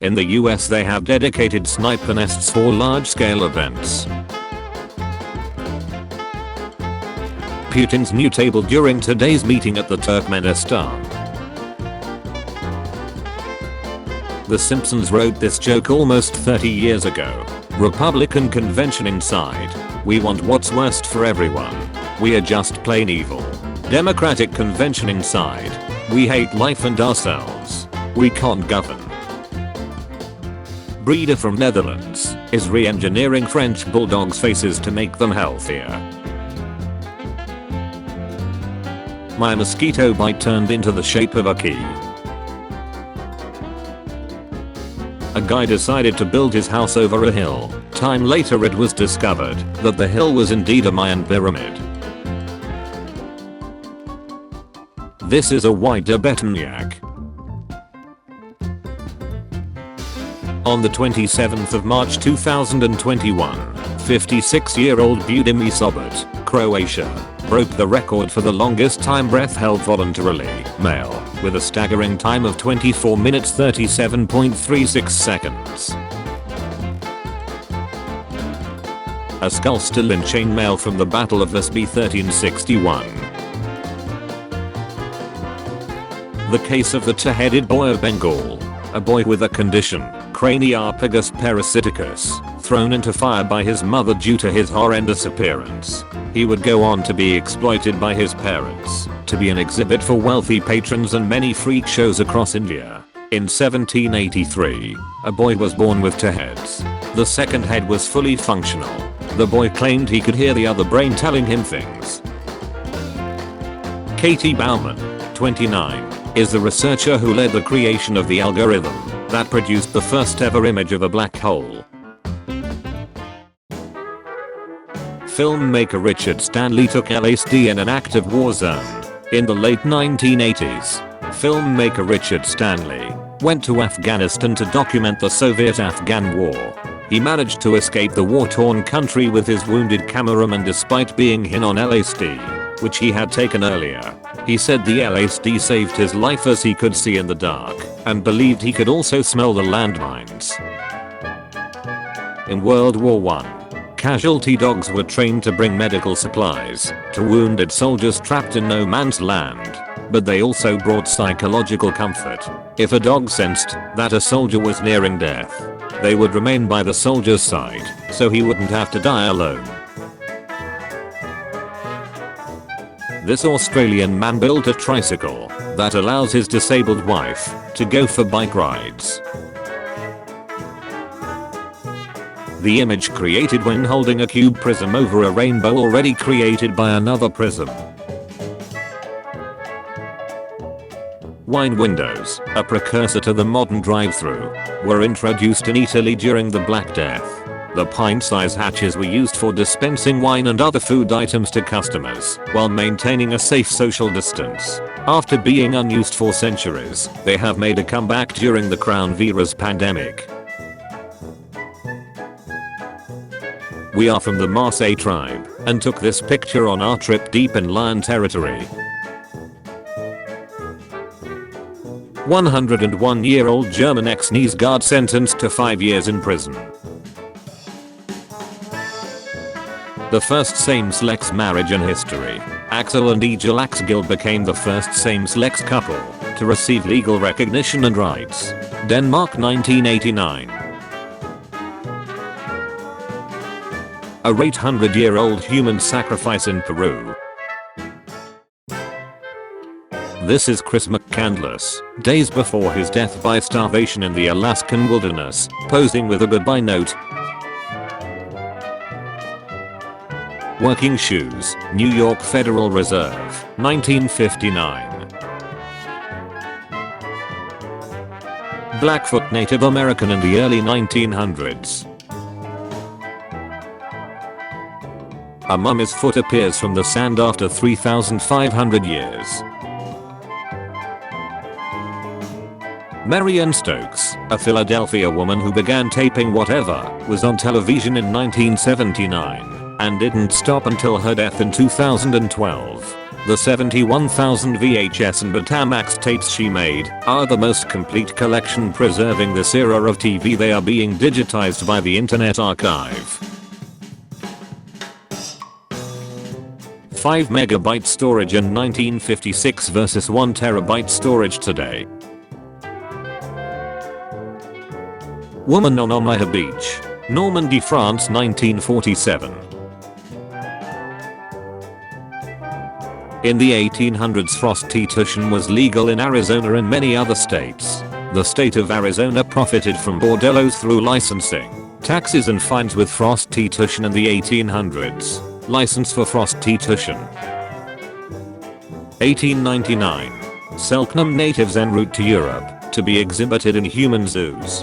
In the US they have dedicated sniper nests for large-scale events. Putin's new table during today's meeting at the Turkmenistan. The Simpsons wrote this joke almost 30 years ago. Republican convention inside. We want what's worst for everyone. We are just plain evil. Democratic convention inside. We hate life and ourselves. We can't govern. Breeder from Netherlands is re-engineering French bulldogs' faces to make them healthier. My mosquito bite turned into the shape of a key. A guy decided to build his house over a hill. Time later it was discovered that the hill was indeed a Mayan pyramid. This is a white Tibetan yak. On the 27th of March 2021, 56-year-old Budimir Sobat, Croatia, broke the record for the longest time breath held voluntarily, male, with a staggering time of 24 minutes 37.36 seconds. A skull still in chainmail from the Battle of Visby 1361. The case of the two-headed boy of Bengal. A boy with a condition, Craniarpagus parasiticus, thrown into fire by his mother due to his horrendous appearance. He would go on to be exploited by his parents, to be an exhibit for wealthy patrons and many freak shows across India. In 1783, a boy was born with two heads. The second head was fully functional. The boy claimed he could hear the other brain telling him things. Katie Bauman, 29, is the researcher who led the creation of the algorithm that produced the first ever image of a black hole. Filmmaker Richard Stanley took LSD in an active war zone. In the late 1980s, filmmaker Richard Stanley went to Afghanistan to document the Soviet-Afghan War. He managed to escape the war-torn country with his wounded cameraman despite being hit on LSD, which he had taken earlier. He said the LSD saved his life as he could see in the dark, and believed he could also smell the landmines. In World War I, casualty dogs were trained to bring medical supplies to wounded soldiers trapped in no man's land, but they also brought psychological comfort. If a dog sensed that a soldier was nearing death, they would remain by the soldier's side, so he wouldn't have to die alone. This Australian man built a tricycle that allows his disabled wife to go for bike rides. The image created when holding a cube prism over a rainbow already created by another prism. Wine windows, a precursor to the modern drive-thru, were introduced in Italy during the Black Death. The pint-size hatches were used for dispensing wine and other food items to customers while maintaining a safe social distance. After being unused for centuries, they have made a comeback during the coronavirus pandemic. We are from the Maasai tribe and took this picture on our trip deep in lion territory. 101-year-old German ex-Nazi guard sentenced to 5 years in prison. The first same-sex marriage in history. Axel and Egil Axgill became the first same-sex couple to receive legal recognition and rights. Denmark 1989. A 800-year-old human sacrifice in Peru. This is Chris McCandless, days before his death by starvation in the Alaskan wilderness, posing with a goodbye note. Working shoes, New York Federal Reserve, 1959. Blackfoot Native American in the early 1900s. A mummy's foot appears from the sand after 3,500 years. Marianne Stokes, a Philadelphia woman who began taping whatever was on television in 1979 and didn't stop until her death in 2012. The 71,000 VHS and Betamax tapes she made are the most complete collection preserving this era of TV. They are being digitized by the Internet Archive. 5 MB storage in 1956 versus 1 TB storage today. Woman on Omaha Beach, Normandy, France, 1947. In the 1800s, prostitution was legal in Arizona and many other states. The state of Arizona profited from bordellos through licensing, taxes and fines with prostitution in the 1800s. License for prostitution. 1899. Selknam natives en route to Europe to be exhibited in human zoos.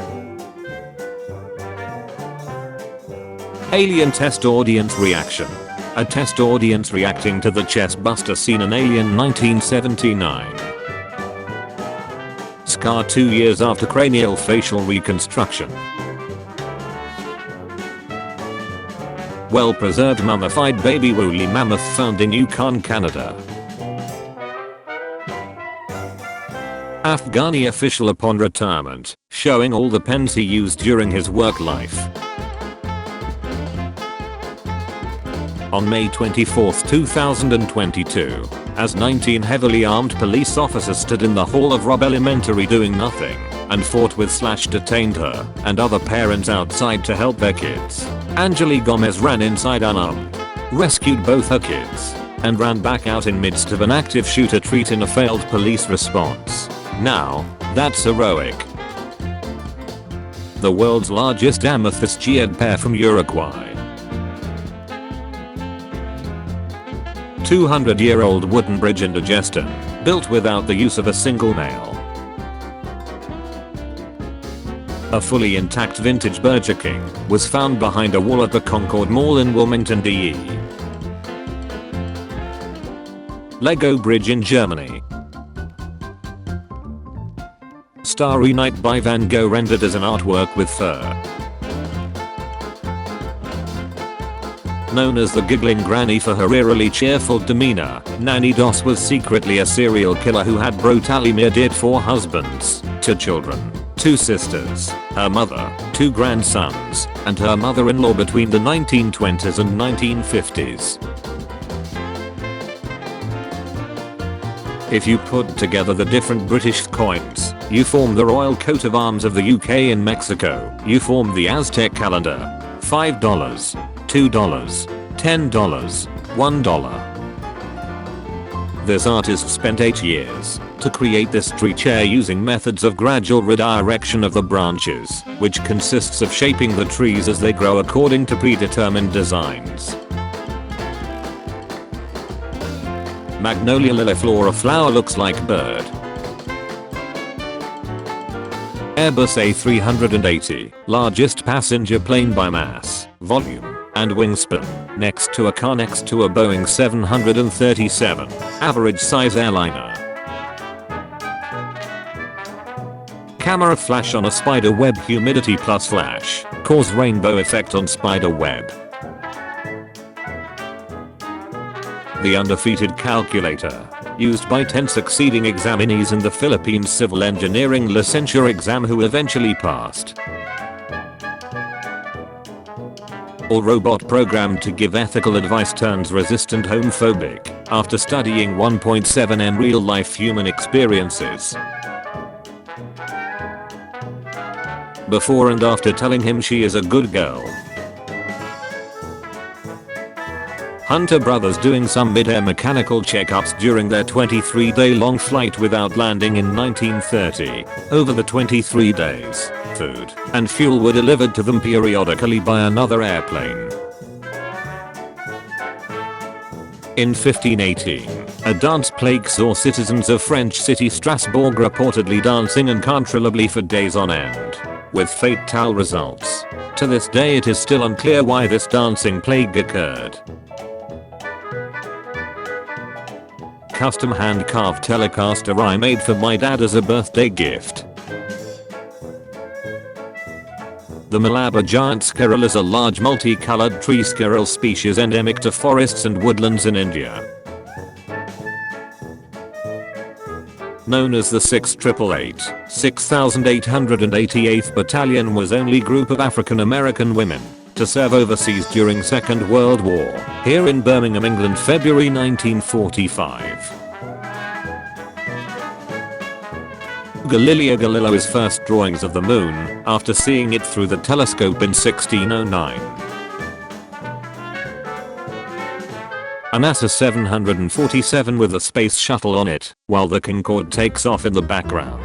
Alien test audience reaction. A test audience reacting to the chestbuster scene in Alien 1979. Scar 2 years after cranial facial reconstruction. Well-preserved mummified baby woolly mammoth found in Yukon, Canada. Afghani official upon retirement, showing all the pens he used during his work life. On May 24, 2022, as 19 heavily armed police officers stood in the hall of Robb Elementary doing nothing, and fought with / detained her and other parents outside to help their kids, Angeli Gomez ran inside unarmed, rescued both her kids, and ran back out in midst of an active shoot-or-treat in a failed police response. Now, that's heroic. The world's largest amethyst jade pair from Uruguay. 200-year-old wooden bridge in Digestion, built without the use of a single nail. A fully intact vintage Burger King was found behind a wall at the Concord Mall in Wilmington, DE. Lego Bridge in Germany. Starry Night by Van Gogh rendered as an artwork with fur. Known as the giggling granny for her eerily cheerful demeanor, Nanny Doss was secretly a serial killer who had brutally murdered 4 husbands, 2 children, 2 sisters, her mother, 2 grandsons, and her mother-in-law between the 1920s and 1950s. If you put together the different British coins, you form the royal coat of arms of the UK and Mexico. You form the Aztec calendar. $5, $2, $10, $1. This artist spent 8 years to create this tree chair using methods of gradual redirection of the branches, which consists of shaping the trees as they grow according to predetermined designs. Magnolia Liliflora flower looks like bird. Airbus A380, largest passenger plane by mass, volume, and wingspan, next to a car next to a Boeing 737, average size airliner. Camera flash on a Spider Web Humidity plus flash, cause rainbow effect on Spider Web. The undefeated calculator, used by 10 succeeding examinees in the Philippines civil engineering licensure exam who eventually passed. Or robot programmed to give ethical advice turns resistant homophobic after studying 1.7M real-life human experiences. Before and after telling him she is a good girl. Hunter brothers doing some mid-air mechanical checkups during their 23-day-long flight without landing in 1930. Over the 23 days, food and fuel were delivered to them periodically by another airplane. In 1518, a dance plague saw citizens of French city Strasbourg reportedly dancing uncontrollably for days on end, with fatal results. To this day it is still unclear why this dancing plague occurred. Custom hand-carved Telecaster I made for my dad as a birthday gift. The Malabar giant squirrel is a large multicolored tree squirrel species endemic to forests and woodlands in India. known as the 6888, 6888th Battalion, was only group of African American women to serve overseas during Second World War, here in Birmingham, England, February 1945. Galileo Galilei's first drawings of the moon, after seeing it through the telescope in 1609. A NASA 747 with a space shuttle on it, while the Concorde takes off in the background.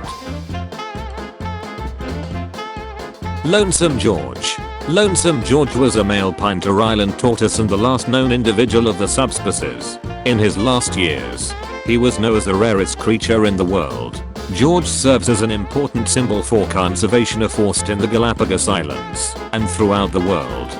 Lonesome George. Lonesome George was a male Pinter Island tortoise and the last known individual of the subspecies. In his last years, he was known as the rarest creature in the world. George serves as an important symbol for conservation efforts in the Galapagos Islands and throughout the world.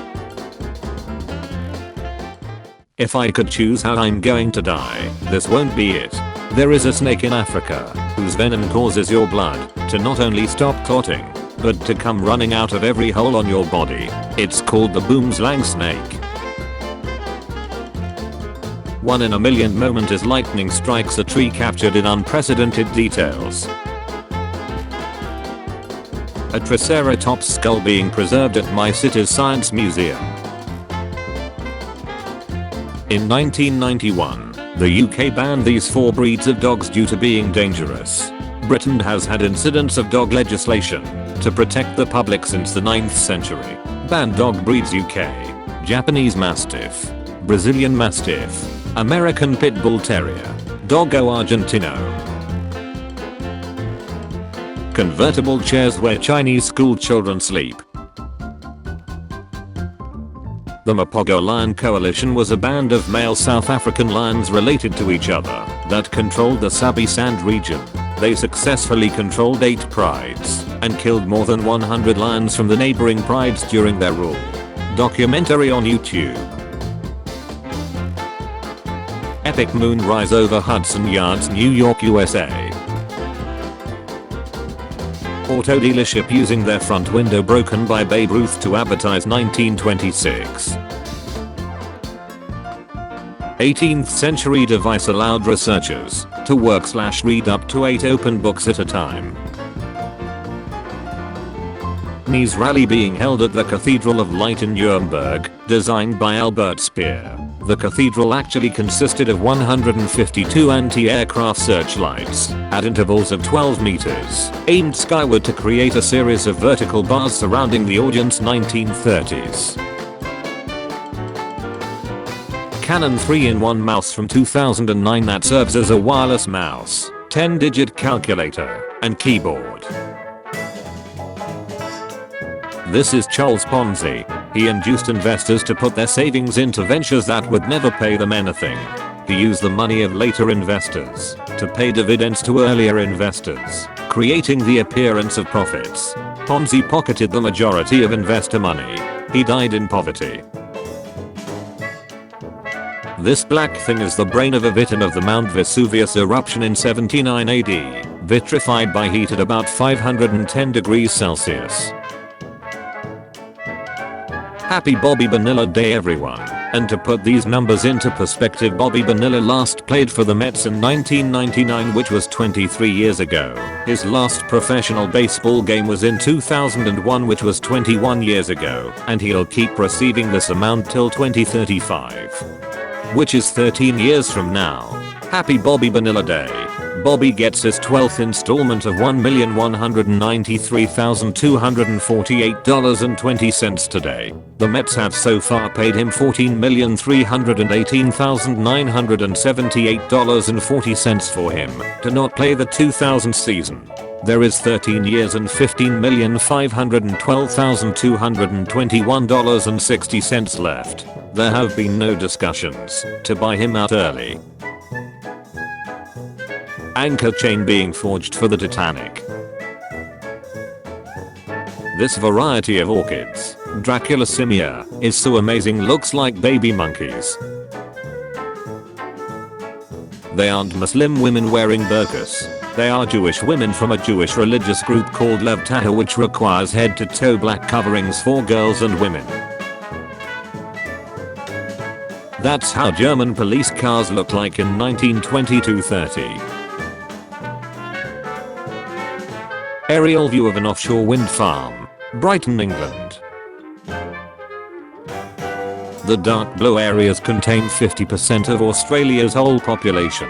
If I could choose how I'm going to die, this won't be it. There is a snake in Africa whose venom causes your blood to not only stop clotting, but to come running out of every hole on your body. It's called the boomslang snake. 1 in a million moment as lightning strikes a tree, captured in unprecedented details. A Triceratops skull being preserved at my city's Science Museum. In 1991, the UK banned these 4 breeds of dogs due to being dangerous. Britain has had incidents of dog legislation to protect the public since the 9th century. Banned dog breeds: UK, Japanese Mastiff, Brazilian Mastiff, American Pit Bull Terrier, Doggo Argentino. Convertible chairs where Chinese school children sleep. The Mapogo Lion Coalition was a band of male South African lions related to each other that controlled the Sabi Sand region. They successfully controlled 8 prides and killed more than 100 lions from the neighboring prides during their rule. Documentary on YouTube. Epic moonrise over Hudson Yards, New York, USA. Auto dealership using their front window broken by Babe Ruth to advertise 1926. 18th century device allowed researchers to work/read up to 8 open books at a time. Chinese rally being held at the Cathedral of Light in Nuremberg, designed by Albert Speer. The cathedral actually consisted of 152 anti-aircraft searchlights at intervals of 12 meters, aimed skyward to create a series of vertical bars surrounding the audience. 1930s. Canon 3-in-1 mouse from 2009 that serves as a wireless mouse, 10-digit calculator, and keyboard. This is Charles Ponzi. He induced investors to put their savings into ventures that would never pay them anything. He used the money of later investors to pay dividends to earlier investors, creating the appearance of profits. Ponzi pocketed the majority of investor money. He died in poverty. This black thing is the brain of a victim of the Mount Vesuvius eruption in 79 AD, vitrified by heat at about 510 degrees Celsius. Happy Bobby Bonilla Day, everyone. And to put these numbers into perspective, Bobby Bonilla last played for the Mets in 1999, which was 23 years ago. His last professional baseball game was in 2001, which was 21 years ago, and he'll keep receiving this amount till 2035. Which is 13 years from now. Happy Bobby Bonilla Day. Bobby gets his 12th installment of $1,193,248.20 today. The Mets have so far paid him $14,318,978.40 for him to not play the 2000 season. There is 13 years and $15,512,221.60 left. There have been no discussions to buy him out early. Anchor chain being forged for the Titanic. This variety of orchids, Dracula simia, is so amazing, looks like baby monkeys. They aren't Muslim women wearing burqas. They are Jewish women from a Jewish religious group called Lev Tahor, which requires head-to-toe black coverings for girls and women. That's how German police cars looked like in 1920-30. Aerial view of an offshore wind farm. Brighton, England. The dark blue areas contain 50% of Australia's whole population.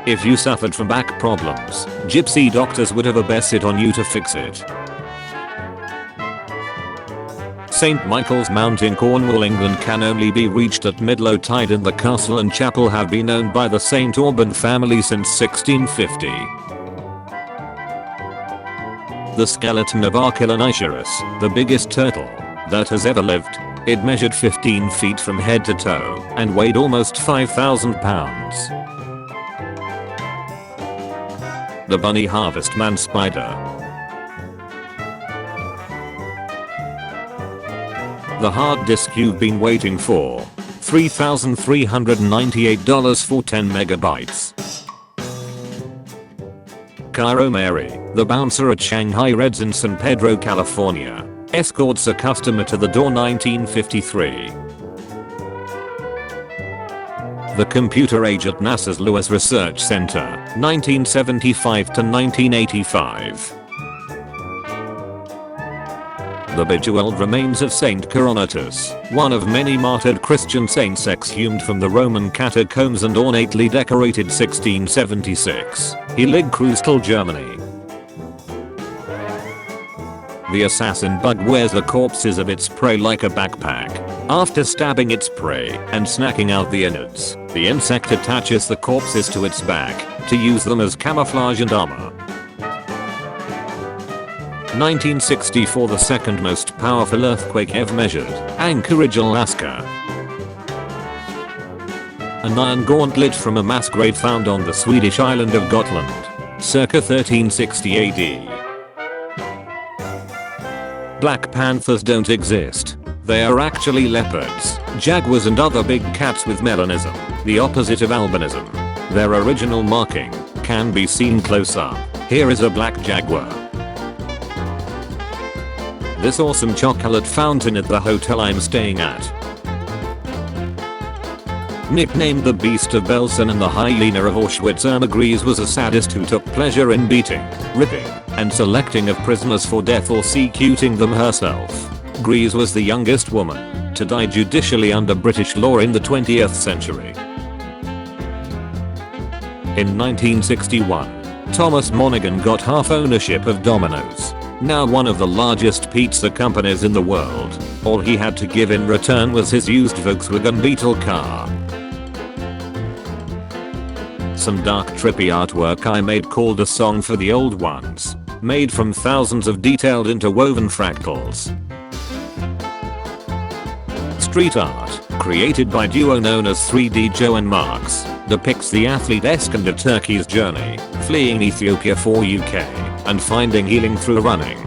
If you suffered from back problems, gypsy doctors would have a bet on you to fix it. St. Michael's Mount in Cornwall, England can only be reached at mid-low tide, and the castle and chapel have been owned by the St. Alban family since 1650. The skeleton of Archaelonosaurus, the biggest turtle that has ever lived. It measured 15 feet from head to toe and weighed almost 5,000 pounds. The bunny Harvestman spider. The hard disk you've been waiting for. $3,398 for 10 megabytes. Cairo Mary, the bouncer at Shanghai Reds in San Pedro, California, escorts a customer to the door. 1953. The computer age at NASA's Lewis Research Center, 1975 to 1985. The bejeweled remains of Saint Coronatus, one of many martyred Christian saints exhumed from the Roman catacombs and ornately decorated. 1676. Heiligkreuztal, Germany. The assassin bug wears the corpses of its prey like a backpack. After stabbing its prey and snacking out the innards, the insect attaches the corpses to its back to use them as camouflage and armor. 1964. The second most powerful earthquake ever measured. Anchorage, Alaska. An iron gauntlet from a mass grave found on the Swedish island of Gotland, circa 1360 AD. Black panthers don't exist. They are actually leopards, jaguars and other big cats with melanism, the opposite of albinism. Their original marking can be seen close up. Here is a black jaguar. This awesome chocolate fountain at the hotel I'm staying at. Nicknamed the Beast of Belsen and the hyena of Auschwitz, Irma Gries was a sadist who took pleasure in beating, ripping, and selecting of prisoners for death or executing them herself. Gries was the youngest woman to die judicially under British law in the 20th century. In 1961, Thomas Monaghan got half ownership of Domino's, now one of the largest pizza companies in the world. All he had to give in return was his used Volkswagen Beetle car. Some dark trippy artwork I made called A Song for the Old Ones, made from thousands of detailed interwoven fractals. Street art, created by duo known as 3D Joe and Marks, depicts the athlete-esque and a turkey's journey, fleeing Ethiopia for UK, and finding healing through running.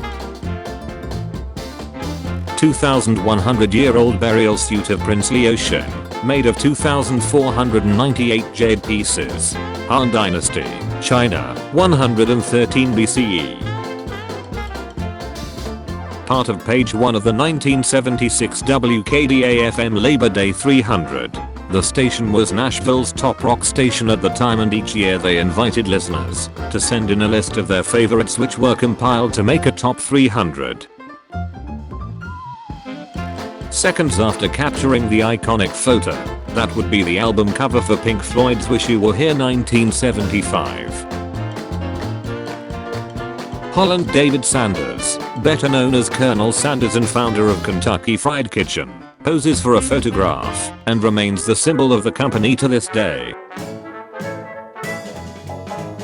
2,100-year-old burial suit of Prince Leo Shen, made of 2,498 jade pieces. Han Dynasty, China, 113 BCE. Part of page 1 of the 1976 WKDA-FM Labor Day 300. The station was Nashville's top rock station at the time, and each year they invited listeners to send in a list of their favorites, which were compiled to make a top 300. Seconds after capturing the iconic photo, that would be the album cover for Pink Floyd's Wish You Were Here, 1975. Harland David Sanders, better known as Colonel Sanders and founder of Kentucky Fried Kitchen, poses for a photograph and remains the symbol of the company to this day.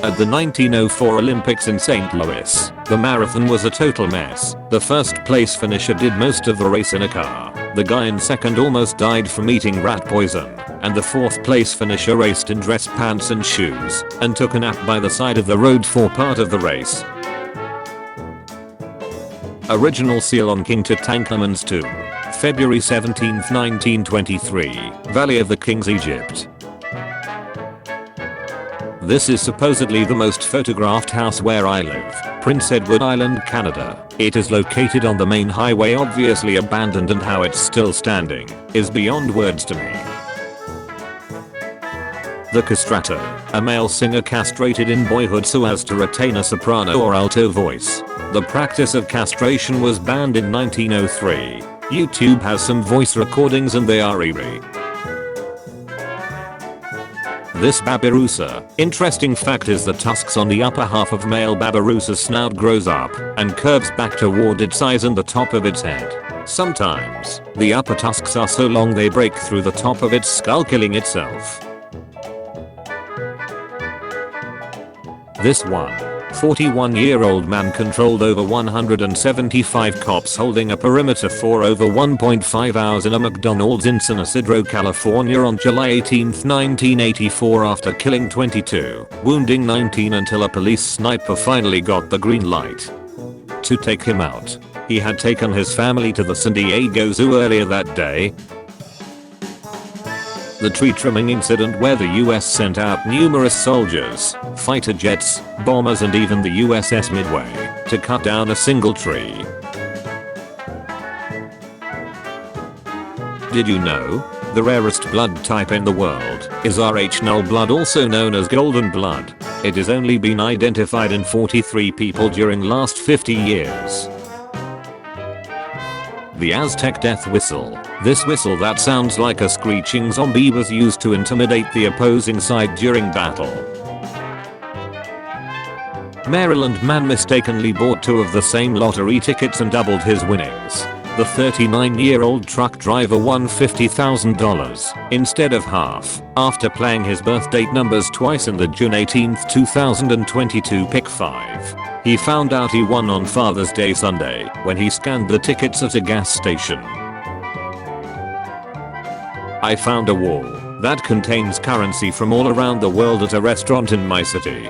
At the 1904 Olympics in St. Louis, the marathon was a total mess. The first place finisher did most of the race in a car. The guy in second almost died from eating rat poison, and the fourth place finisher raced in dress pants and shoes and took a nap by the side of the road for part of the race. Original seal on King Tutankhamen's tomb, February 17, 1923, Valley of the Kings, Egypt. This is supposedly the most photographed house where I live, Prince Edward Island, Canada. It is located on the main highway, obviously abandoned, and how it's still standing is beyond words to me. The castrato, a male singer castrated in boyhood so as to retain a soprano or alto voice. The practice of castration was banned in 1903. YouTube has some voice recordings and they are eerie. This babirusa. Interesting fact is the tusks on the upper half of male babirusa's snout grows up and curves back toward its eyes and the top of its head. Sometimes, the upper tusks are so long they break through the top of its skull, killing itself. This 41-year-old man controlled over 175 cops holding a perimeter for over 1.5 hours in a McDonald's in San Isidro, California on July 18, 1984 after killing 22, wounding 19 until a police sniper finally got the green light to take him out. He had taken his family to the San Diego Zoo earlier that day. The tree trimming incident where the US sent out numerous soldiers, fighter jets, bombers and even the USS Midway to cut down a single tree. Did you know? The rarest blood type in the world is Rh null blood, also known as golden blood. It has only been identified in 43 people during last 50 years. The Aztec Death Whistle. This whistle that sounds like a screeching zombie was used to intimidate the opposing side during battle. Maryland man mistakenly bought 2 of the same lottery tickets and doubled his winnings. The 39-year-old truck driver won $50,000 instead of half after playing his birth date numbers twice in the June 18, 2022 pick 5. He found out he won on Father's Day Sunday when he scanned the tickets at a gas station. I found a wall that contains currency from all around the world at a restaurant in my city.